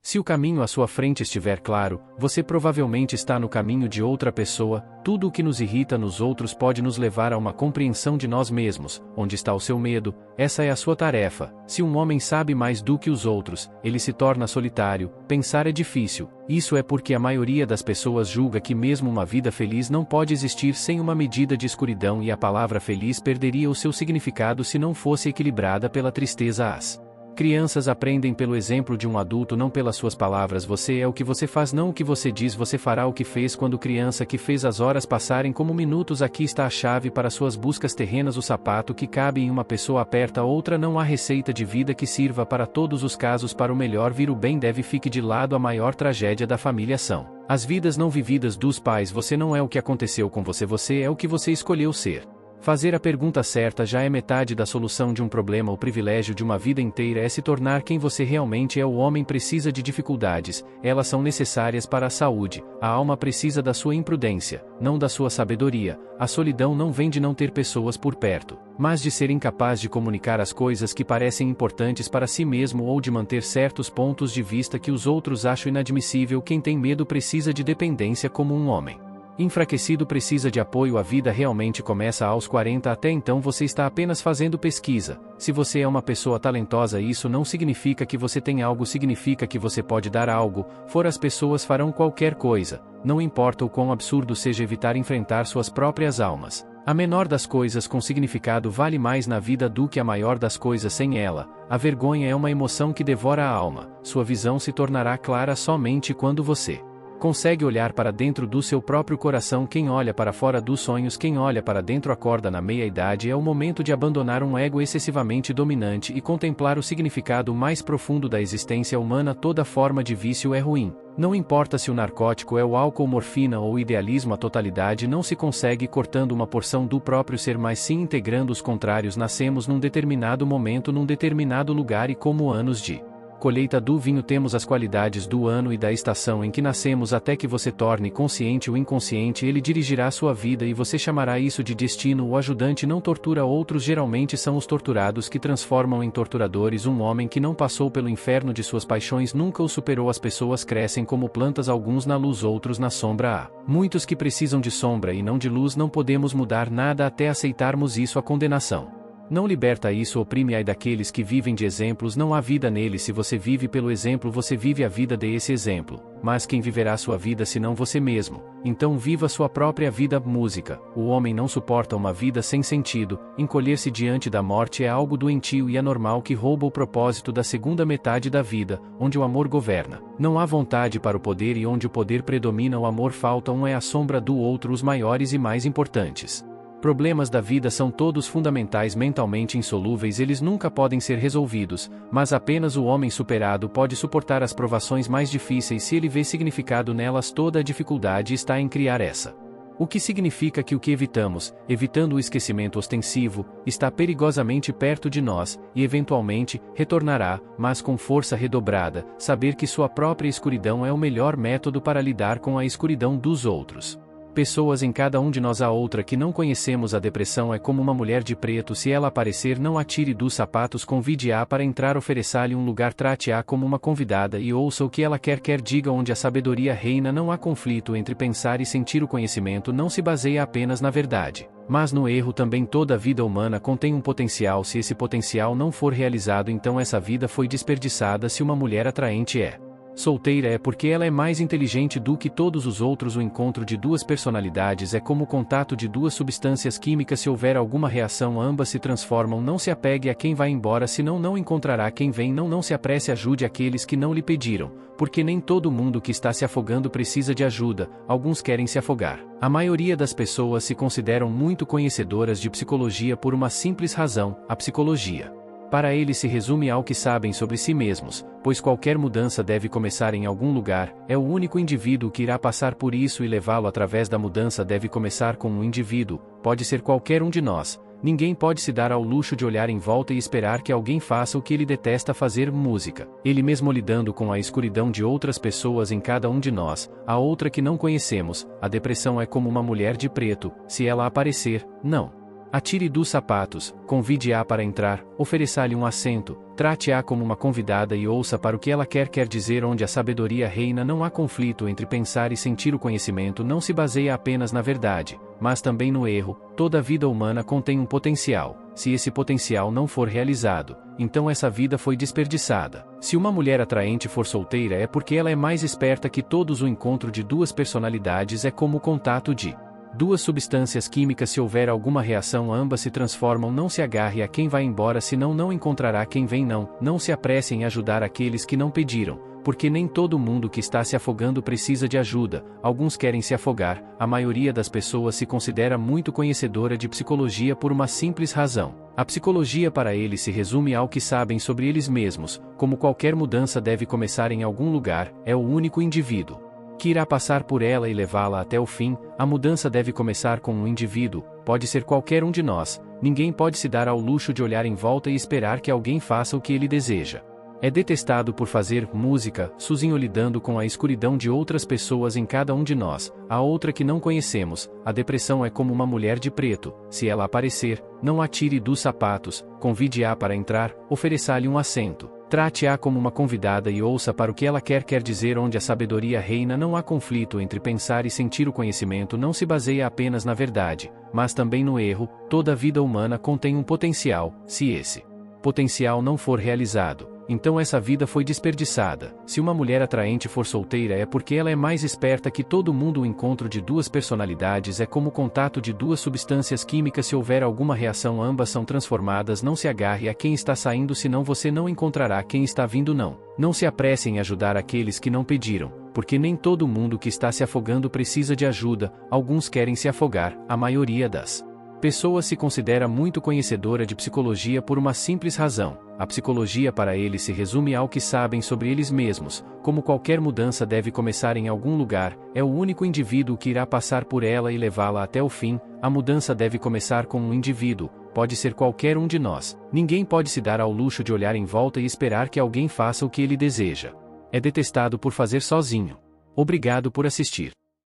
Se o caminho à sua frente estiver claro, você provavelmente está no caminho de outra pessoa. Tudo o que nos irrita nos outros pode nos levar a uma compreensão de nós mesmos. Onde está o seu medo? Essa é a sua tarefa. Se um homem sabe mais do que os outros, ele se torna solitário. Pensar é difícil. Isso é porque a maioria das pessoas julga que mesmo uma vida feliz não pode existir sem uma medida de escuridão, e a palavra feliz perderia o seu significado se não fosse equilibrada pela tristeza. As crianças aprendem pelo exemplo de um adulto, não pelas suas palavras. Você é o que você faz, não o que você diz. Você fará o que fez quando criança, que fez as horas passarem como minutos. Aqui está a chave para suas buscas terrenas. O sapato que cabe em uma pessoa aperta outra. Não há receita de vida que sirva para todos os casos. Para o melhor vir o bem deve. Fique de lado a maior tragédia da família são as vidas não vividas dos pais. Você não é o que aconteceu com você, você é o que você escolheu ser. Fazer a pergunta certa já é metade da solução de um problema. O privilégio de uma vida inteira é se tornar quem você realmente é. O homem precisa de dificuldades, elas são necessárias para a saúde. A alma precisa da sua imprudência, não da sua sabedoria. A solidão não vem de não ter pessoas por perto, mas de ser incapaz de comunicar as coisas que parecem importantes para si mesmo, ou de manter certos pontos de vista que os outros acham inadmissível. Quem tem medo precisa de dependência, como um homem enfraquecido precisa de apoio. A vida realmente começa aos 40. Até então você está apenas fazendo pesquisa. Se você é uma pessoa talentosa, isso não significa que você tem algo, significa que você pode dar algo. As pessoas farão qualquer coisa, não importa o quão absurdo seja, evitar enfrentar suas próprias almas. A menor das coisas com significado vale mais na vida do que a maior das coisas sem ela. A vergonha é uma emoção que devora a alma. Sua visão se tornará clara somente quando você consegue olhar para dentro do seu próprio coração. Quem olha para fora dos sonhos, quem olha para dentro acorda na meia-idade. É o momento de abandonar um ego excessivamente dominante e contemplar o significado mais profundo da existência humana. Toda forma de vício é ruim. Não importa se o narcótico é o álcool, morfina ou idealismo, a totalidade não se consegue cortando uma porção do próprio ser, mas sim integrando os contrários. Nascemos num determinado momento, num determinado lugar, e como anos de colheita do vinho temos as qualidades do ano e da estação em que nascemos. Até que você torne consciente o inconsciente, ele dirigirá sua vida e você chamará isso de destino. O ajudante não tortura outros, geralmente são os torturados que transformam em torturadores. Um homem que não passou pelo inferno de suas paixões nunca o superou. As pessoas crescem como plantas, alguns na luz, outros na sombra. Há muitos que precisam de sombra e não de luz. Não podemos mudar nada até aceitarmos isso. A condenação não liberta, isso oprime. Ai daqueles que vivem de exemplos, não há vida neles. Se você vive pelo exemplo, você vive a vida desse exemplo. Mas quem viverá sua vida se não você mesmo? Então viva sua própria vida. Música. O homem não suporta uma vida sem sentido. Encolher-se diante da morte é algo doentio e anormal que rouba o propósito da segunda metade da vida, onde o amor governa. Não há vontade para o poder, e onde o poder predomina o amor falta. Um é a sombra do outro. Os maiores e mais importantes problemas da vida são todos fundamentais, mentalmente insolúveis. Eles nunca podem ser resolvidos, mas apenas o homem superado pode suportar as provações mais difíceis. Se ele vê significado nelas, toda a dificuldade está em criar essa. O que significa que o que evitamos, evitando o esquecimento ostensivo, está perigosamente perto de nós, e eventualmente retornará, mas com força redobrada. Saber que sua própria escuridão é o melhor método para lidar com a escuridão dos outros. Pessoas em cada um de nós. A outra que não conhecemos. A depressão é como uma mulher de preto. Se ela aparecer, não a tire dos sapatos, convide-a para entrar, ofereça-lhe um lugar, trate-a como uma convidada e ouça o que ela quer. Diga onde a sabedoria reina. Não há conflito entre pensar e sentir. O conhecimento não se baseia apenas na verdade, mas no erro também. Toda vida humana contém um potencial. Se esse potencial não for realizado, então essa vida foi desperdiçada. Se uma mulher atraente é solteira, é porque ela é mais inteligente do que todos os outros. O encontro de duas personalidades é como o contato de duas substâncias químicas. Se houver alguma reação, ambas se transformam. Não se apegue a quem vai embora, senão não encontrará quem vem. Não se apresse, ajude aqueles que não lhe pediram, porque nem todo mundo que está se afogando precisa de ajuda. Alguns querem se afogar. A maioria das pessoas se consideram muito conhecedoras de psicologia por uma simples razão: a psicologia para eles se resume ao que sabem sobre si mesmos, pois qualquer mudança deve começar em algum lugar. É o único indivíduo que irá passar por isso, e levá-lo através da mudança deve começar com um indivíduo. Pode ser qualquer um de nós. Ninguém pode se dar ao luxo de olhar em volta e esperar que alguém faça o que ele detesta fazer: música. Ele mesmo lidando com a escuridão de outras pessoas em cada um de nós. A outra que não conhecemos. A depressão é como uma mulher de preto. Se ela aparecer, não Atire dos sapatos, convide-a para entrar, ofereça-lhe um assento, trate-a como uma convidada e ouça para o que ela quer dizer. Onde a sabedoria reina não há conflito entre pensar e sentir. O conhecimento não se baseia apenas na verdade, mas também no erro. Toda vida humana contém um potencial. Se esse potencial não for realizado, então essa vida foi desperdiçada. Se uma mulher atraente for solteira é porque ela é mais esperta que todos. O encontro de duas personalidades é como o contato de duas substâncias químicas. Se houver alguma reação, ambas se transformam. Não se agarre a quem vai embora, senão não encontrará quem vem. Não se apresse em ajudar aqueles que não pediram, porque nem todo mundo que está se afogando precisa de ajuda. Alguns querem se afogar. A maioria das pessoas se considera muito conhecedora de psicologia por uma simples razão. A psicologia para eles se resume ao que sabem sobre eles mesmos. Como qualquer mudança deve começar em algum lugar, é o único indivíduo que irá passar por ela e levá-la até o fim. A mudança deve começar com um indivíduo, pode ser qualquer um de nós. Ninguém pode se dar ao luxo de olhar em volta e esperar que alguém faça o que ele deseja. É detestado por fazer música, sozinho lidando com a escuridão de outras pessoas em cada um de nós, a outra que não conhecemos. A depressão é como uma mulher de preto. Se ela aparecer, não a tire dos sapatos, convide-a para entrar, ofereça-lhe um assento. Trate-a como uma convidada e ouça para o que ela quer dizer. Onde a sabedoria reina não há conflito entre pensar e sentir. O conhecimento não se baseia apenas na verdade, mas também no erro. Toda vida humana contém um potencial. Se esse potencial não for realizado, então essa vida foi desperdiçada. Se uma mulher atraente for solteira é porque ela é mais esperta que todo mundo. O encontro de duas personalidades é como o contato de duas substâncias químicas. Se houver alguma reação, ambas são transformadas. Não se agarre a quem está saindo, senão você não encontrará quem está vindo. Não se apresse em ajudar aqueles que não pediram, porque nem todo mundo que está se afogando precisa de ajuda. Alguns querem se afogar. A maioria das pessoas se considera muito conhecedora de psicologia por uma simples razão. A psicologia para eles se resume ao que sabem sobre eles mesmos. Como qualquer mudança deve começar em algum lugar, é o único indivíduo que irá passar por ela e levá-la até o fim. A mudança deve começar com um indivíduo, pode ser qualquer um de nós. Ninguém pode se dar ao luxo de olhar em volta e esperar que alguém faça o que ele deseja. É detestado por fazer sozinho. Obrigado por assistir.